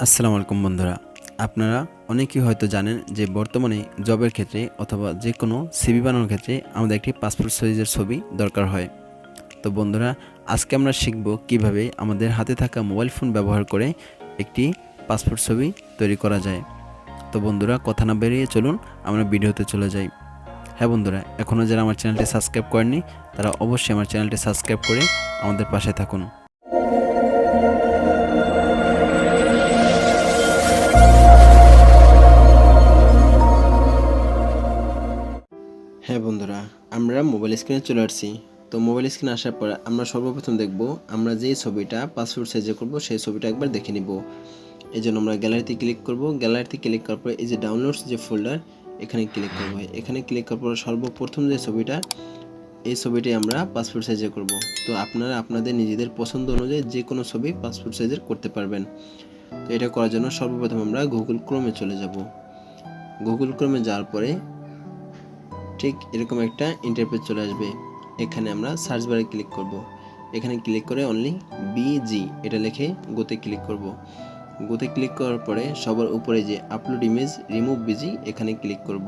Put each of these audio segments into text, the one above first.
আসসালামু আলাইকুম বন্ধুরা, আপনারা অনেকেই হয়তো জানেন যে বর্তমানে জবের ক্ষেত্রে অথবা যে কোনো সিভি বানানোর ক্ষেত্রে আমাদের একটি পাসপোর্ট সাইজের ছবি দরকার হয়। তো বন্ধুরা, আজকে আমরা শিখব কিভাবে আমাদের হাতে থাকা মোবাইল ফোন ব্যবহার করে একটি পাসপোর্ট ছবি তৈরি করা যায়। তো বন্ধুরা, কথা না বেরিয়ে চলুন আমরা ভিডিওতে চলে যাই। হ্যাঁ বন্ধুরা, এখনও যারা আমার চ্যানেলটি সাবস্ক্রাইব করেননি তারা অবশ্যই আমার চ্যানেলটি সাবস্ক্রাইব করে আমাদের পাশে থাকুন। হ্যাঁ বন্ধুরা, আমরা মোবাইল স্ক্রিনে চলে আসছি। তো মোবাইল স্ক্রিনে আসার পর আমরা সর্বপ্রথম দেখব আমরা যেই ছবিটা পাসপোর্ট সাইজে করব সেই ছবিটা একবার দেখে নিব। এই জন্য আমরা গ্যালারিতে ক্লিক করব। গ্যালারিতে ক্লিক করার পর এই যে ডাউনলোডস যে ফোল্ডার, এখানে ক্লিক করব। এখানে ক্লিক করার পর সর্বপ্রথম যে ছবিটা, এই ছবিটি আমরা পাসপোর্ট সাইজে করব। তো আপনারা আপনাদের নিজেদের পছন্দ অনুযায়ী যে কোনো ছবি পাসপোর্ট সাইজের করতে পারবেন। তো এটা করার জন্য সর্বপ্রথম আমরা গুগল ক্রোমে চলে যাব। গুগল ক্রোমে যাওয়ার পরে ঠিক এরকম একটা ইন্টারফেস চলে আসবে। এখানে আমরা সার্চ বারে ক্লিক করব। এখানে ক্লিক করে অনলি বিজি এটা লিখে গোতে ক্লিক করব। গোতে ক্লিক করার পরে সবার উপরে যে আপলোড ইমেজ রিমুভ বিজি এখানে ক্লিক করব।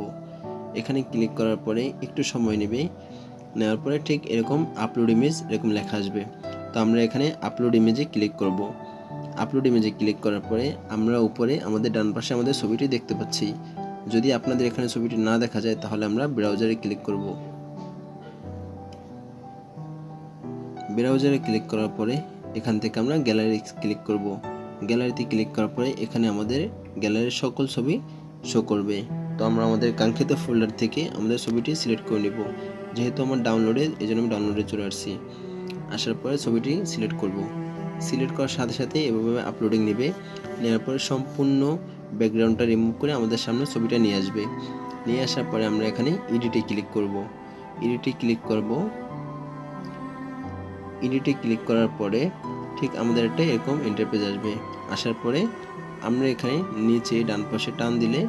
এখানে ক্লিক করার পরে একটু সময় নেবে, নেওয়ার পরে ঠিক এরকম আপলোড ইমেজ এরকম লেখা আসবে। তো আমরা এখানে আপলোড ইমেজে ক্লিক করব। আপলোড ইমেজে ক্লিক করার পরে আমরা উপরে আমাদের ডান পাশে আমাদের ছবিটি দেখতে পাচ্ছি। যদি আপনাদের এখানে ছবিটি না দেখা যায় তাহলে আমরা ব্রাউজারে ক্লিক করব। ব্রাউজারে ক্লিক করার পরে এখান থেকে আমরা গ্যালারি ক্লিক করব। গ্যালারিতে ক্লিক করার পরে এখানে আমাদের গ্যালারির সকল ছবি শো করবে। তো আমরা আমাদের কাঙ্ক্ষিত ফোল্ডার থেকে আমাদের ছবিটি সিলেক্ট করে নেব। যেহেতু আমার ডাউনলোডে, এই জন্য আমি ডাউনলোডে চলে আসছি। আসার পরে ছবিটি সিলেক্ট করব। সিলেক্ট করার সাথে সাথে এভাবে আপলোডিং নেবে। নেওয়ার পরে সম্পূর্ণ ব্যাকগ্রাউন্ডটা রিমুভ করে আমাদের সামনে ছবিটা নিয়ে আসবে। নিয়ে আসার পরে আমরা এখানে এডিটে ক্লিক করব। এডিটে ক্লিক করব। এডিটে ক্লিক করার পরে ঠিক আমাদের একটা এরকম ইন্টারফেস আসবে। আসার পরে আমরা এখানে নিচে ডান পাশে টান দিলে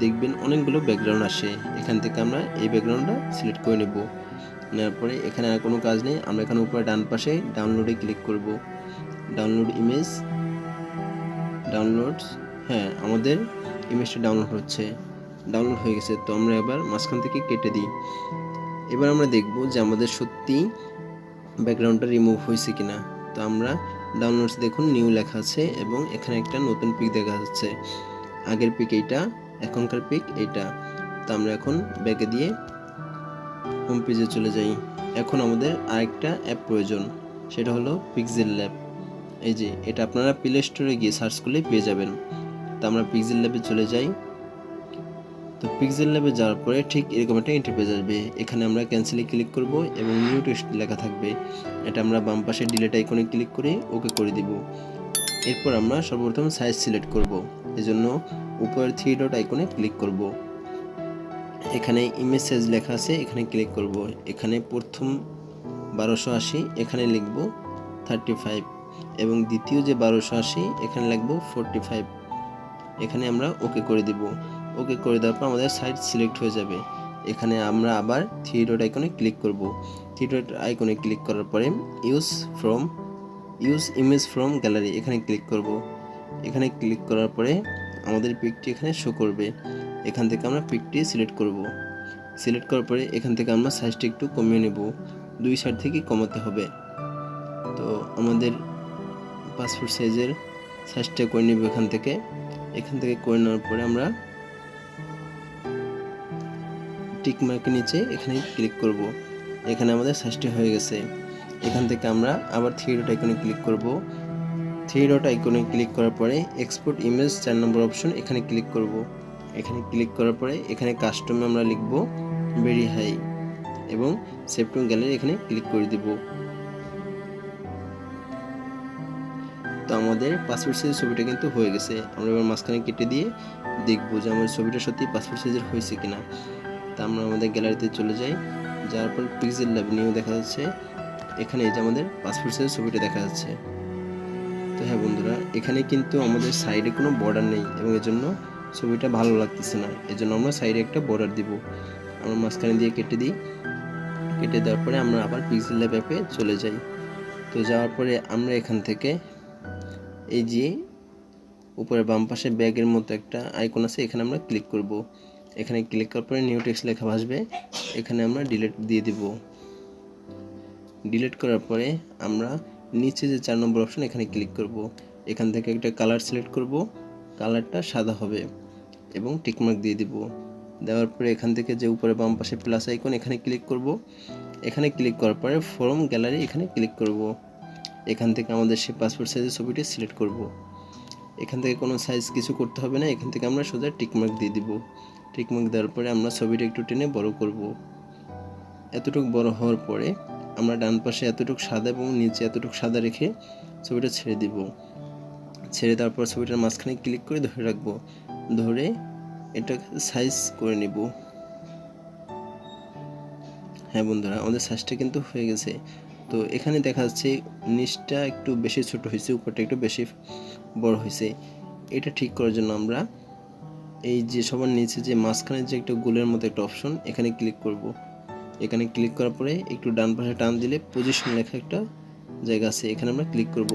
দেখবেন অনেকগুলো ব্যাকগ্রাউন্ড আসে। এখান থেকে আমরা এই ব্যাকগ্রাউন্ডটা সিলেক্ট করে নেব। নেওয়ার পরে এখানে আর কোনো কাজ নেই, আমরা এখানে উপরে ডান পাশে ডাউনলোডে ক্লিক করব। ডাউনলোড ইমেজ, ডাউনলোডস, হ্যাঁ আমাদের ইমেজটা ডাউনলোড হচ্ছে। ডাউনলোড হয়ে গেছে। তো আমরা এবার মাঝখান থেকে কেটে দিই। এবার আমরা দেখব যে আমাদের সত্যি ব্যাকগ্রাউন্ডটা রিমুভ হয়েছে কিনা। তো আমরা ডাউনলোডস দেখুন নিউ লেখা আছে এবং এখানে একটা নতুন পিক দেখা যাচ্ছে। আগের পিক এইটা, এখনকার পিক এইটা। তো আমরা এখন ব্যাকে দিয়ে হোম পেজে চলে যাই। এখন আমাদের আরেকটা অ্যাপ প্রয়োজন, সেটা হলো পিক্সেল ল্যাব। এই যে এটা আপনারা প্লে স্টোরে গিয়ে সার্চ করলে পেয়ে যাবেন। তো আমরা পিক্সেল ল্যাবে চলে যাই। তো পিক্সেল ল্যাবে যাওয়ার পরে ঠিক এরকম একটা ইন্টারফেস আসবে। এখানে আমরা ক্যান্সেলে ক্লিক করব এবং নিউ টেক্সট লেখা থাকবে। এটা আমরা বাম পাশে ডিলিট আইকনে ক্লিক করে ওকে করে দিব। এরপর আমরা সর্বপ্রথম সাইজ সিলেক্ট করব। এজন্য উপরের 3 ডট আইকনে ক্লিক করব। এখানে ইমেজ সাইজ লেখা আছে, এখানে ক্লিক করব। এখানে প্রথম 1280 এখানে লিখব 35 এবং দ্বিতীয় যে 1280 এখানে লিখব 45। এখানে আমরা ওকে করে দিব। ওকে করে দেওয়ার পর আমাদের সাইজ সিলেক্ট হয়ে যাবে। এখানে আমরা আবার 3 ডট আইকনে ক্লিক করব। 3 ডট আইকনে ক্লিক করার পরে ইউজ ইমেজ ফ্রম গ্যালারি এখানে ক্লিক করব। এখানে ক্লিক করার পরে আমাদের পিকটি এখানে শো করবে। এখান থেকে আমরা পিকটি সিলেক্ট করব। সিলেক্ট করার পরে এখান থেকে আমরা সাইজটা একটু কমিয়ে নেব, 2 সাইড থেকে কমাতে হবে। তো আমাদের পাসপোর্ট সাইজের সাইজটা করে নেব এখান থেকে করে নেওয়ার পরে আমরা টিক মার্কের নিচে এখানে ক্লিক করব। এখানে আমাদের সাইজটি হয়ে গেছে। এখান থেকে আমরা আবার 3 ডট আইকনে ক্লিক করব। 3 ডট আইকনে ক্লিক করার পরে এক্সপোর্ট ইমেজ 4 নম্বর অপশন এখানে ক্লিক করব। এখানে ক্লিক করার পরে এখানে কাস্টমে আমরা লিখব ভেরি হাই এবং সেভ টু গ্যালারি এখানে ক্লিক করে দিব। তো আমাদের পাসপোর্ট সাইজের ছবিটা কিন্তু হয়ে গেছে। আমরা এবার মাঝখানে কেটে দিয়ে দেখব যে আমার ছবিটা সত্যি পাসপোর্ট সাইজের হয়েছে কিনা। তা আমরা আমাদের গ্যালারিতে চলে যাই। যাওয়ার পর পিক্সেল ল্যাব নিউ দেখা যাচ্ছে। এখানে এই যে আমাদের পাসপোর্ট সাইজের ছবিটা দেখা যাচ্ছে। তো হ্যাঁ বন্ধুরা, এখানে কিন্তু আমাদের সাইডে কোনো বর্ডার নেই এবং এজন্য ছবিটা ভালো লাগতেছে না। এজন্য আমরা সাইডে একটা বর্ডার দিব। আমরা মাঝখানে দিয়ে কেটে দিই। কেটে দেওয়ার পরে আমরা আবার পিক্সেল ল্যাব অ্যাপে চলে যাই। তো যাওয়ার পরে আমরা এখান থেকে এই যে উপরে বাম পাশে ব্যাগের মতো একটা আইকন আছে, এখানে আমরা ক্লিক করব। এখানে ক্লিক করার পরে নিউ টেক্সট লেখা আসবে, এখানে আমরা ডিলিট দিয়ে দিব। ডিলিট করার পরে আমরা নিচে যে 4 নম্বর অপশন এখানে ক্লিক করব। এখান থেকে একটা কালার সিলেক্ট করব, কালারটা সাদা হবে এবং টিকমার্ক দিয়ে দিব। দেওয়ার পরে এখান থেকে যে উপরে বাম পাশে প্লাস আইকন এখানে ক্লিক করব। এখানে ক্লিক করার পরে ফ্রম গ্যালারি এখানে ক্লিক করব। এখান থেকে আমাদের সেই পাসপোর্ট সাইজের ছবিটি সিলেক্ট করব। এখান থেকে কোনো সাইজ কিছু করতে হবে না, এখান থেকে আমরা সোজা টিকমার্ক দিয়ে দিব। টিকমার্ক দেওয়ার পরে আমরা ছবিটা একটু টেনে বড় করব। এতটুকু বড় হওয়ার পরে আমরা ডান পাশে এতটুকু সাদা এবং নিচে এতটুকু সাদা রেখে ছবিটা ছেড়ে দিব। ছেড়ে তারপর ছবিটার মাঝখানে ক্লিক করে ধরে রাখবো। ধরে এটা সাইজ করে নিব। হ্যাঁ বন্ধুরা, আমাদের সাইজটা কিন্তু হয়ে গেছে। তো এখানে দেখা যাচ্ছে নিচটা একটু বেশি ছোট হয়েছে, উপরটা একটু বেশি বড় হয়েছে। এটা ঠিক করার জন্য আমরা এই যে সবার নিচে যে মাঝখানে যে একটা গোলের মতো একটা অপশন এখানে ক্লিক করব। এখানে ক্লিক করার পরে একটু ডান পাশে টান দিলে পজিশন লেখা একটা জায়গা আছে, এখানে আমরা ক্লিক করব।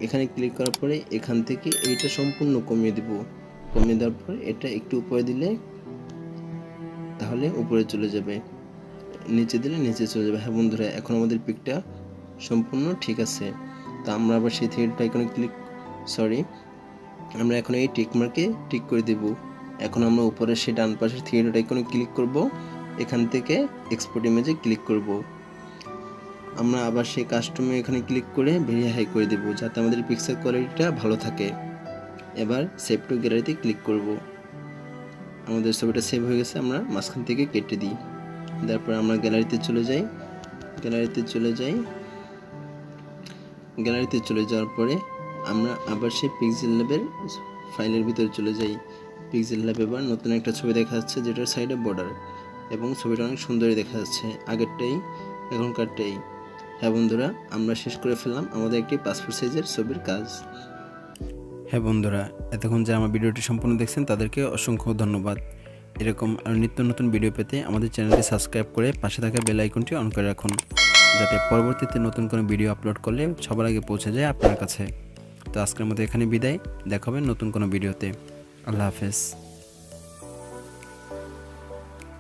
এখানে ক্লিক করার পরে এখান থেকে এইটা সম্পূর্ণ কমিয়ে দিব। কমিয়ে দেওয়ার পর এটা একটু উপরে দিলে তাহলে উপরে চলে যাবে, নিচে দিলে নিচে চলে যাবে। হ্যাঁ বন্ধুরা, এখন আমাদের পিকটা সম্পূর্ণ ঠিক আছে। তো আমরা আবার সেই থ্রেড আইকনে আমরা এখন এই টিক মার্কে টিক করে দেব। এখন আমরা উপরে সেই ডান পাশের থ্রেড আইকনে ক্লিক করব। এখান থেকে এক্সপোর্ট ইমেজে ক্লিক করব। আমরা আবার সেই কাস্টমে এখানে ক্লিক করে ভেরিফাই করে দেব, যাতে আমাদের পিক্সেল কোয়ালিটিটা ভালো থাকে। এবার সেভ টু গ্যালারিতে ক্লিক করব। আমাদের ছবিটা সেভ হয়ে গেছে, আমরা মাঝখান থেকে কেটে দিই। তারপর আমরা গ্যালারিতে চলে যাই। গ্যালারিতে চলে যাওয়ার পরে আমরা আবার সেই পিক্সেল ল্যাবের ফাইলের ভিতরে চলে যাই। পিক্সেল ল্যাবে এবার নতুন একটা ছবি দেখা যাচ্ছে, যেটার সাইডে বর্ডার এবং ছবিটা অনেক সুন্দরই দেখা যাচ্ছে, আগেরটাই এখনকারটাই। হ্যাঁ বন্ধুরা, আমরা শেষ করে ফেললাম আমাদের একটি পাসপোর্ট সাইজের ছবির কাজ। হ্যাঁ বন্ধুরা, এতক্ষণ যারা আমার ভিডিওটি সম্পূর্ণ দেখছেন তাদেরকে অসংখ্য ধন্যবাদ। এরকম আর নিত্য নতুন ভিডিও পেতে আমাদের চ্যানেলটি সাবস্ক্রাইব করে পাশে থাকা বেল আইকনটি অন করে রাখুন, যাতে পরবর্তীতে নতুন কোনো ভিডিও আপলোড করলে সবার আগে পৌঁছে যায় আপনার কাছে। তো আজকের মতো এখানে বিদায়, দেখা হবে নতুন কোনো ভিডিওতে। আল্লাহ হাফেজ।